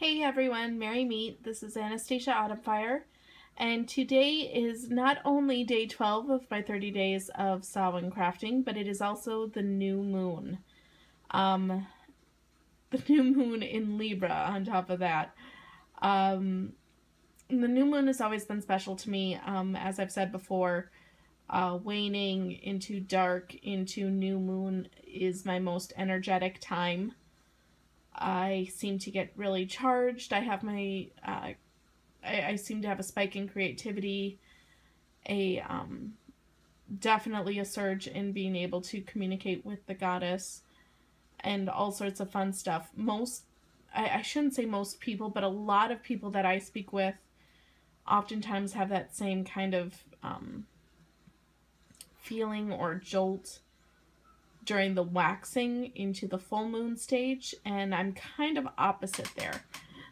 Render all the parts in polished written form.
Hey everyone, Merry Meet. This is Anastasia Autumnfire, and today is not only day 12 of my 30 days of Samhain crafting, but it is also the new moon. Um, the new moon in Libra on top of that. The new moon has always been special to me, as I've said before. Waning into dark into new moon is my most energetic time. I seem to get really charged. I have my I seem to have a spike in creativity, a definitely a surge in being able to communicate with the goddess, and all sorts of fun stuff. I shouldn't say most people, but a lot of people that I speak with oftentimes have that same kind of feeling or jolt during the waxing into the full moon stage, and I'm kind of opposite there.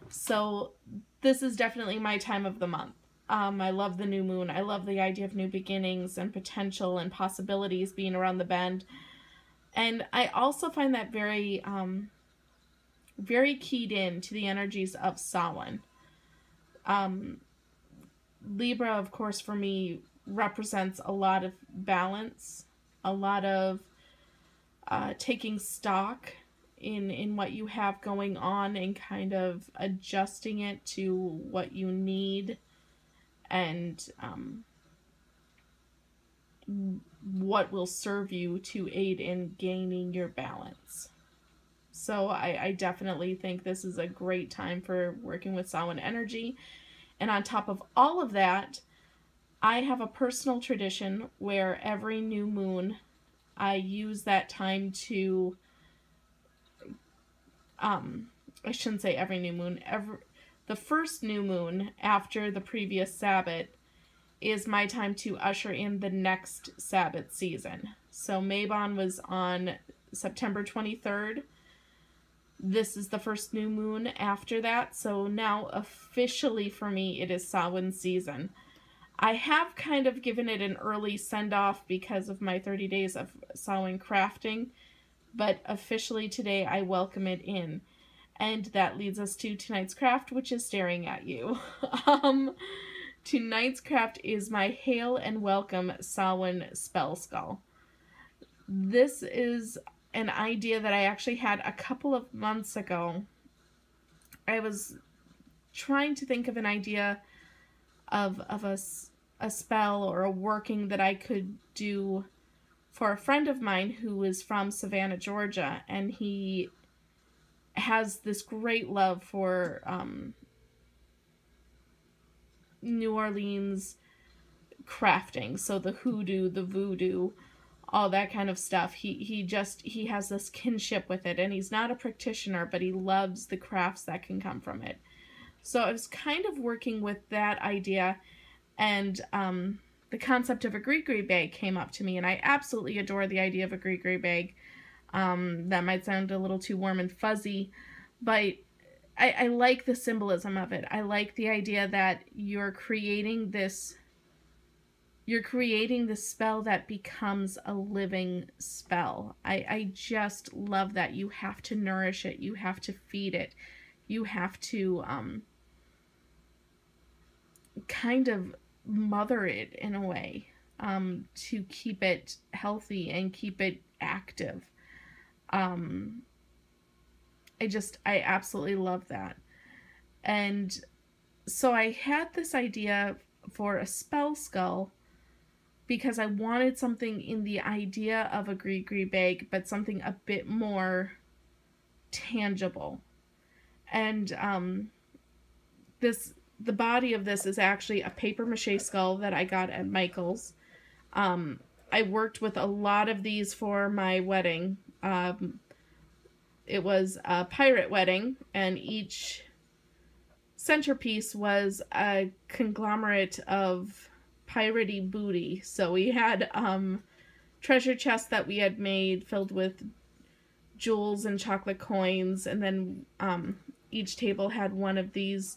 So this is definitely my time of the month. I love the new moon. I love the idea of new beginnings and potential and possibilities being around the bend. And I also find that very, very keyed in to the energies of Samhain. Libra, of course, for me, represents a lot of balance, a lot of taking stock in what you have going on and kind of adjusting it to what you need and what will serve you to aid in gaining your balance. So I definitely think this is a great time for working with Samhain energy. And on top of all of that, I have a personal tradition where every new moon I use that time to I shouldn't say every new moon, the first new moon after the previous Sabbath is my time to usher in the next Sabbath season. So Mabon was on September 23rd. This is the first new moon after that, so now officially for me it is Samhain season. I have kind of given it an early send-off because of my 30 days of Samhain crafting, but officially today I welcome it in. And that leads us to tonight's craft, which is staring at you. Tonight's craft is my Hail and Welcome Samhain Spell Skull. This is an idea that I actually had a couple of months ago. I was trying to think of an idea of a spell or a working that I could do for a friend of mine who is from Savannah, Georgia, and he has this great love for New Orleans crafting, so the hoodoo, the voodoo, all that kind of stuff. He has this kinship with it, and he's not a practitioner, but he loves the crafts that can come from it. So I was kind of working with that idea, and the concept of a gree-gree bag came up to me, and I absolutely adore the idea of a gree-gree bag. That might sound a little too warm and fuzzy, but I like the symbolism of it. I like the idea that you're creating this spell that becomes a living spell. I just love that. You have to nourish it. You have to feed it. You have to kind of mother it in a way to keep it healthy and keep it active. I absolutely love that. And so I had this idea for a spell skull because I wanted something in the idea of a gree-gree bag, but something a bit more tangible. And the body of this is actually a paper mache skull that I got at Michael's. I worked with a lot of these for my wedding. It was a pirate wedding, and each centerpiece was a conglomerate of piratey booty. So we had treasure chests that we had made filled with jewels and chocolate coins, and then each table had one of these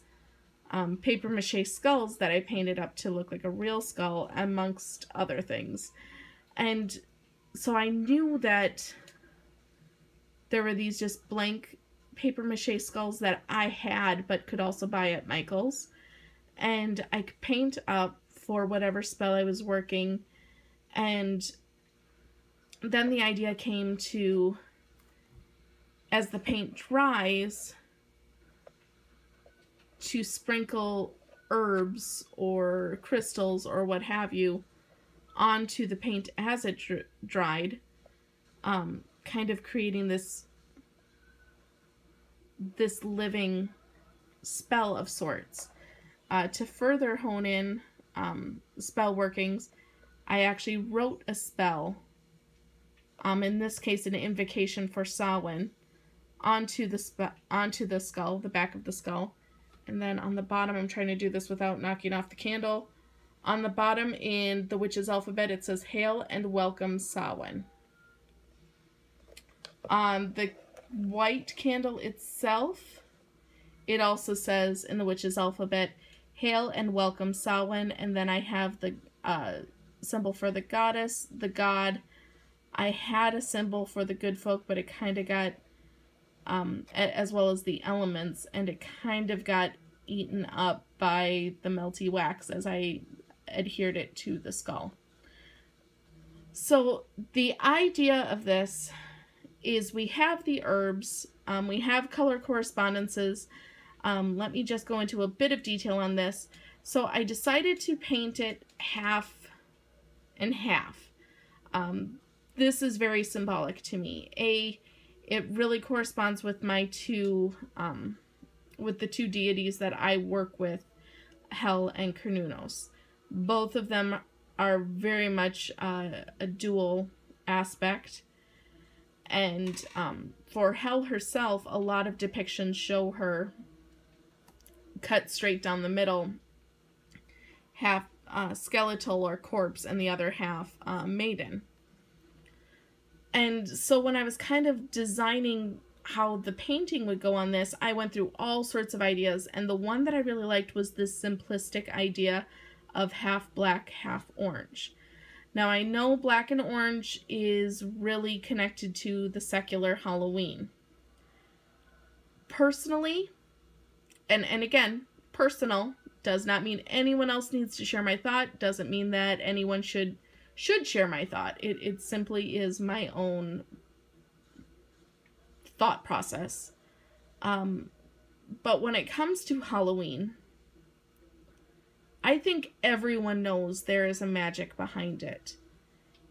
paper mache skulls that I painted up to look like a real skull, amongst other things. And so I knew that there were these just blank paper mache skulls that I had but could also buy at Michael's. And I could paint up for whatever spell I was working. And then the idea came to, as the paint dries, to sprinkle herbs or crystals or what have you onto the paint as it dried, kind of creating this living spell of sorts. To further hone in spell workings, I actually wrote a spell, in this case an invocation for Samhain, onto the skull, the back of the skull. And then on the bottom, I'm trying to do this without knocking off the candle. On the bottom in the witch's alphabet, it says, "Hail and welcome Samhain." On the white candle itself, it also says in the witch's alphabet, "Hail and welcome Samhain." And then I have the symbol for the goddess, the god. I had a symbol for the good folk, but it kind of got, as well as the elements, and it kind of got eaten up by the melty wax as I adhered it to the skull. So the idea of this is we have the herbs, we have color correspondences. Let me just go into a bit of detail on this. So I decided to paint it half and half. This is very symbolic to me. It really corresponds with my with the two deities that I work with, Hel and Cernunnos. Both of them are very much a dual aspect. And for Hel herself, a lot of depictions show her cut straight down the middle, half skeletal or corpse and the other half maiden. And so when I was kind of designing how the painting would go on this, I went through all sorts of ideas, and the one that I really liked was this simplistic idea of half black, half orange. Now I know black and orange is really connected to the secular Halloween. Personally, and again, personal does not mean anyone else needs to share my thought, doesn't mean that anyone should share my thought. It simply is my own thought process. But when it comes to Halloween, I think everyone knows there is a magic behind it.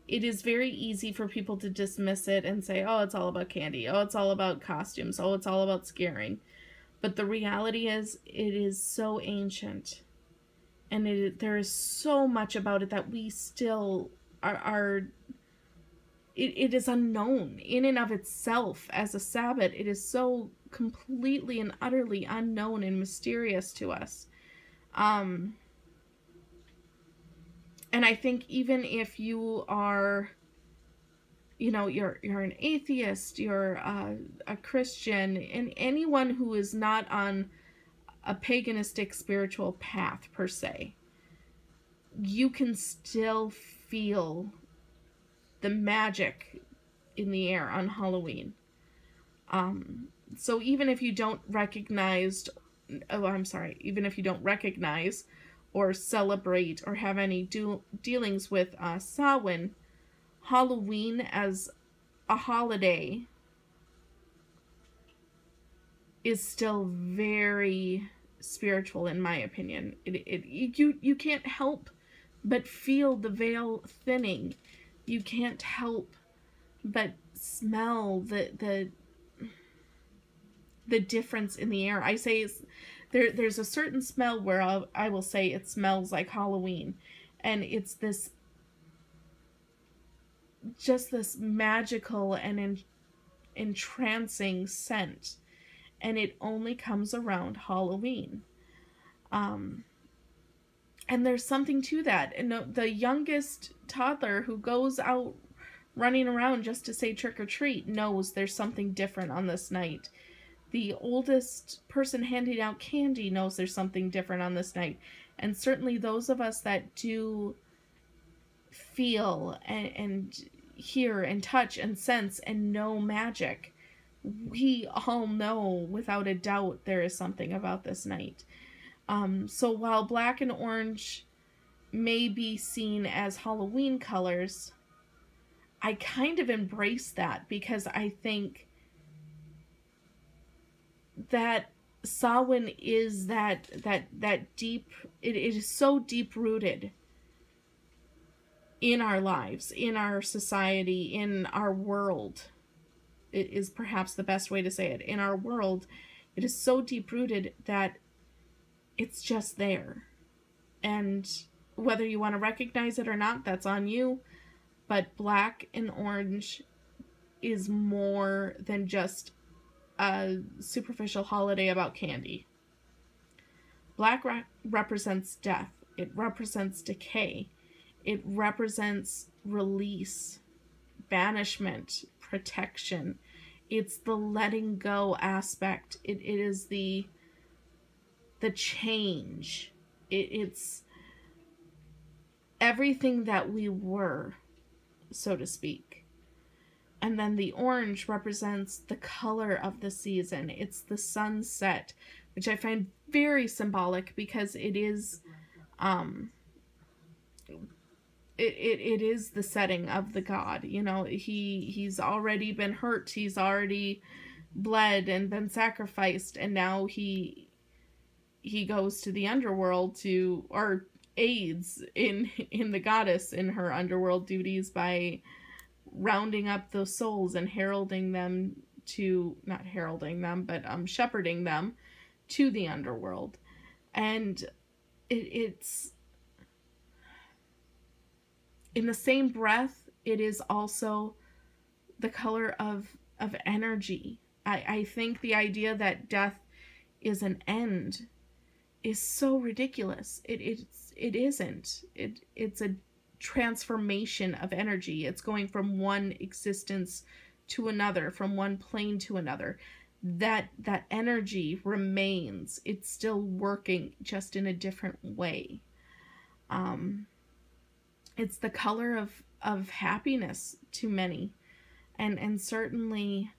It is very easy for people to dismiss it and say, oh, it's all about candy. Oh, it's all about costumes. Oh, it's all about scaring. But the reality is, it is so ancient. And there is so much about it that we still it is unknown in and of itself as a Sabbath. It is so completely and utterly unknown and mysterious to us. And I think even if you are, you're an atheist, you're a Christian, and anyone who is not on a paganistic spiritual path per se, you can still feel the magic in the air on Halloween. So even if you don't recognize, even if you don't recognize or celebrate or have any dealings with Samhain, Halloween as a holiday is still very spiritual, in my opinion. You can't help but feel the veil thinning. You can't help but smell the difference in the air. I say there's a certain smell where I will say it smells like Halloween, and it's this magical and entrancing scent, and it only comes around Halloween. And there's something to that. And the youngest toddler who goes out running around just to say trick or treat knows there's something different on this night. The oldest person handing out candy knows there's something different on this night. And certainly those of us that do feel and hear and touch and sense and know magic we all know without a doubt there is something about this night. So while black and orange may be seen as Halloween colors, I kind of embrace that because I think that Samhain is that deep, it is so deep rooted in our lives, in our society, in our world. It is perhaps the best way to say it. In our world, it is so deep rooted that it's just there. And whether you want to recognize it or not, that's on you. But black and orange is more than just a superficial holiday about candy. Black represents death. It represents decay. It represents release, banishment, protection. It's the letting go aspect. It is the change. It's everything that we were, so to speak. And then the orange represents the color of the season. It's the sunset, which I find very symbolic because it is it is the setting of the god. You know, he's already been hurt, he's already bled and been sacrificed, and now he goes to the underworld to, or aids in the goddess in her underworld duties by rounding up those souls and heralding them to, not heralding them, but shepherding them to the underworld. And it's in the same breath, it is also the color of energy. I think the idea that death is an end is so ridiculous. It isn't. It's a transformation of energy. It's going from one existence to another, from one plane to another. That energy remains. It's still working, just in a different way. It's the color of happiness to many, and certainly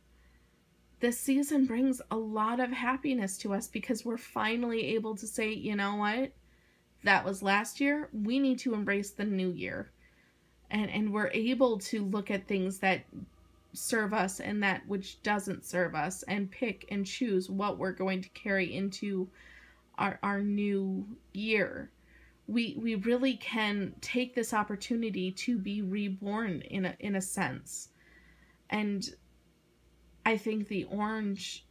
this season brings a lot of happiness to us because we're finally able to say, you know what, that was last year, we need to embrace the new year. And we're able to look at things that serve us and that which doesn't serve us, and pick and choose what we're going to carry into our new year. We really can take this opportunity to be reborn in a sense. And I think the orange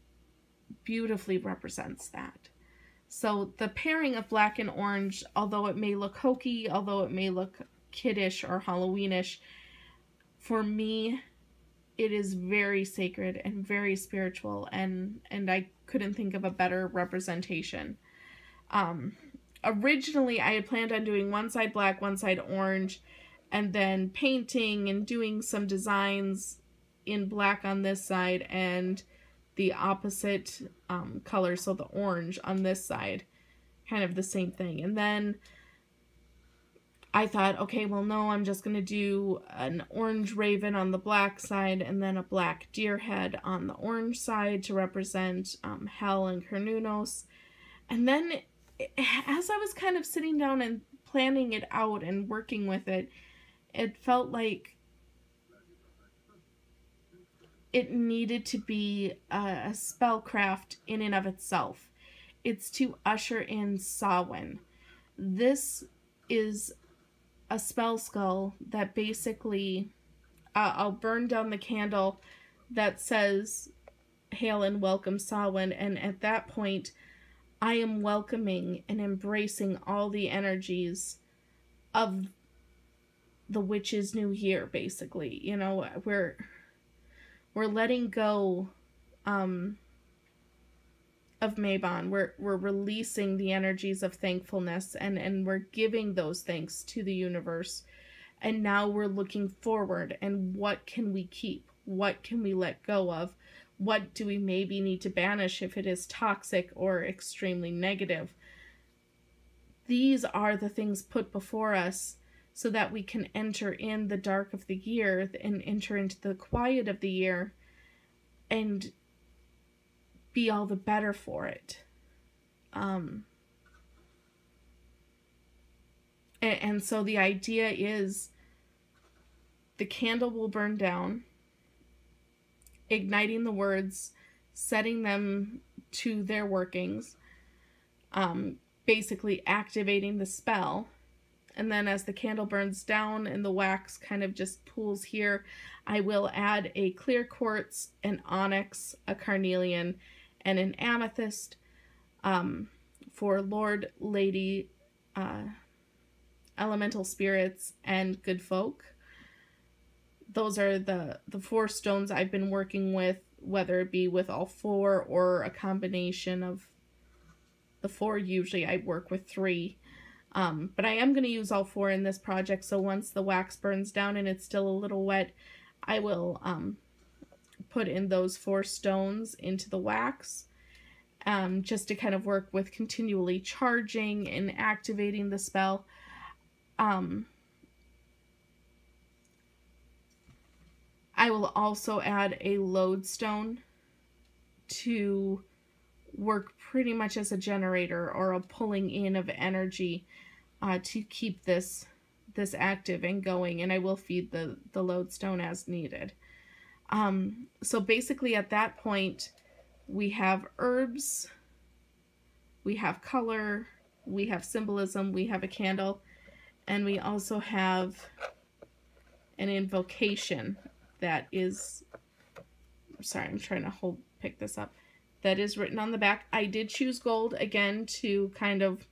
beautifully represents that. So the pairing of black and orange, although it may look hokey, although it may look kiddish or Halloweenish, for me, it is very sacred and very spiritual, and I couldn't think of a better representation. Originally, I had planned on doing one side black, one side orange, and then painting and doing some designs in black on this side and the opposite color, so the orange on this side, kind of the same thing. And then I thought, okay, well, no, I'm just going to do an orange raven on the black side and then a black deer head on the orange side to represent Hel and Cernunnos. And then as I was kind of sitting down and planning it out and working with it, it felt like it needed to be a spellcraft in and of itself. It's to usher in Samhain. This is a spell skull that basically, I'll burn down the candle that says, "Hail and welcome Samhain," and at that point, I am welcoming and embracing all the energies of the witch's new year, basically. You know, we're letting go of Mabon. We're releasing the energies of thankfulness, and we're giving those thanks to the universe. And now we're looking forward, and what can we keep? What can we let go of? What do we maybe need to banish if it is toxic or extremely negative? These are the things put before us so that we can enter in the dark of the year and enter into the quiet of the year and be all the better for it. And so the idea is the candle will burn down, igniting the words, setting them to their workings, basically activating the spell. And then as the candle burns down and the wax kind of just pools here, I will add a clear quartz, an onyx, a carnelian, and an amethyst for Lord, Lady, elemental spirits, and good folk. Those are the 4 stones I've been working with, whether it be with all 4 or a combination of the 4. Usually I work with 3. But I am going to use all 4 in this project, so once the wax burns down and it's still a little wet, I will put in those 4 stones into the wax, just to kind of work with continually charging and activating the spell. I will also add a lodestone to work pretty much as a generator or a pulling in of energy to keep this active and going, and I will feed the lodestone as needed. So basically at that point we have herbs, we have color, we have symbolism, we have a candle, and we also have an invocation that is, sorry, I'm trying to pick this up, that is written on the back. I did choose gold again to kind of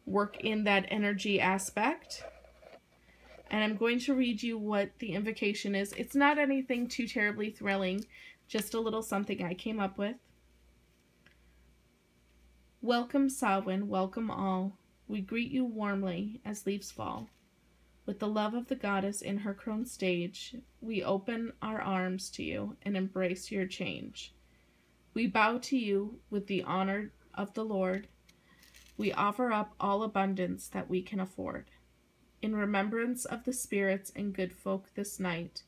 work in that energy aspect. And I'm going to read you what the invocation is. It's not anything too terribly thrilling, just a little something I came up with. Welcome, Samhain, welcome all. We greet you warmly as leaves fall. With the love of the goddess in her crone stage, we open our arms to you and embrace your change. We bow to you with the honor of the Lord. We offer up all abundance that we can afford. In remembrance of the spirits and good folk this night,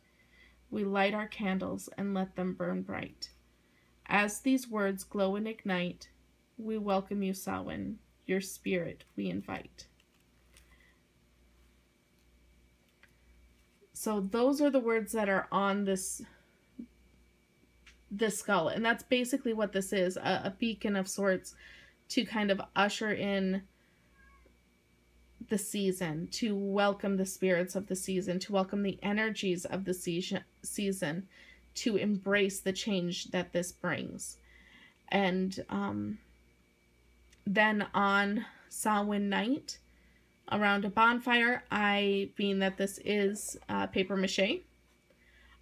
we light our candles and let them burn bright. As these words glow and ignite, we welcome you, Samhain, your spirit we invite. So those are the words that are on this skull, and that's basically what this is, a beacon of sorts to kind of usher in the season, to welcome the spirits of the season, to welcome the energies of the season, to embrace the change that this brings. And then on Samhain night, around a bonfire, being that this is paper mache,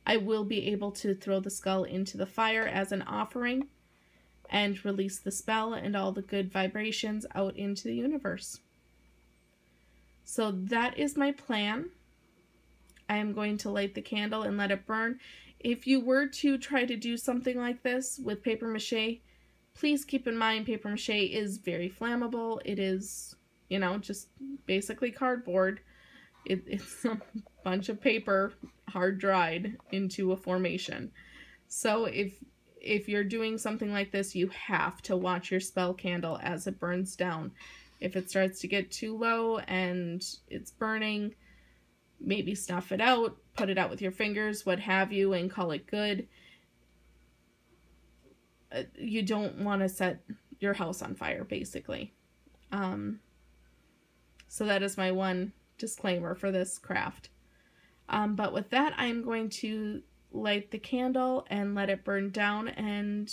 I will be able to throw the skull into the fire as an offering and release the spell and all the good vibrations out into the universe. So that is my plan. I am going to light the candle and let it burn. If you were to try to do something like this with paper mache, please keep in mind paper mache is very flammable. It is, you know, just basically cardboard. It's a bunch of paper hard dried into a formation. So if you're doing something like this, you have to watch your spell candle as it burns down. If it starts to get too low and it's burning, maybe snuff it out, put it out with your fingers, what have you, and call it good. You don't want to set your house on fire, basically. So that is my one disclaimer for this craft. But with that, I'm going to light the candle and let it burn down and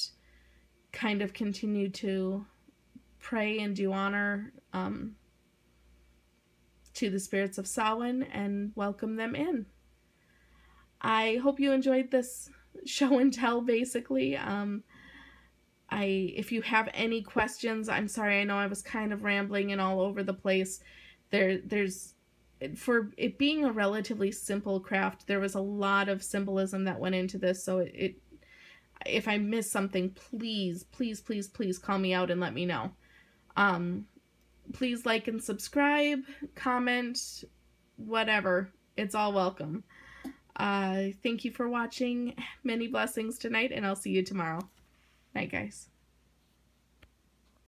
kind of continue to pray and do honor to the spirits of Samhain and welcome them in. I hope you enjoyed this show and tell, basically. If you have any questions, I'm sorry, I know I was kind of rambling and all over the place. There's for it being a relatively simple craft, there was a lot of symbolism that went into this, so if I missed something, please call me out and let me know. Please like and subscribe, comment, whatever. It's all welcome. Thank you for watching. Many blessings tonight, and I'll see you tomorrow. Night, guys.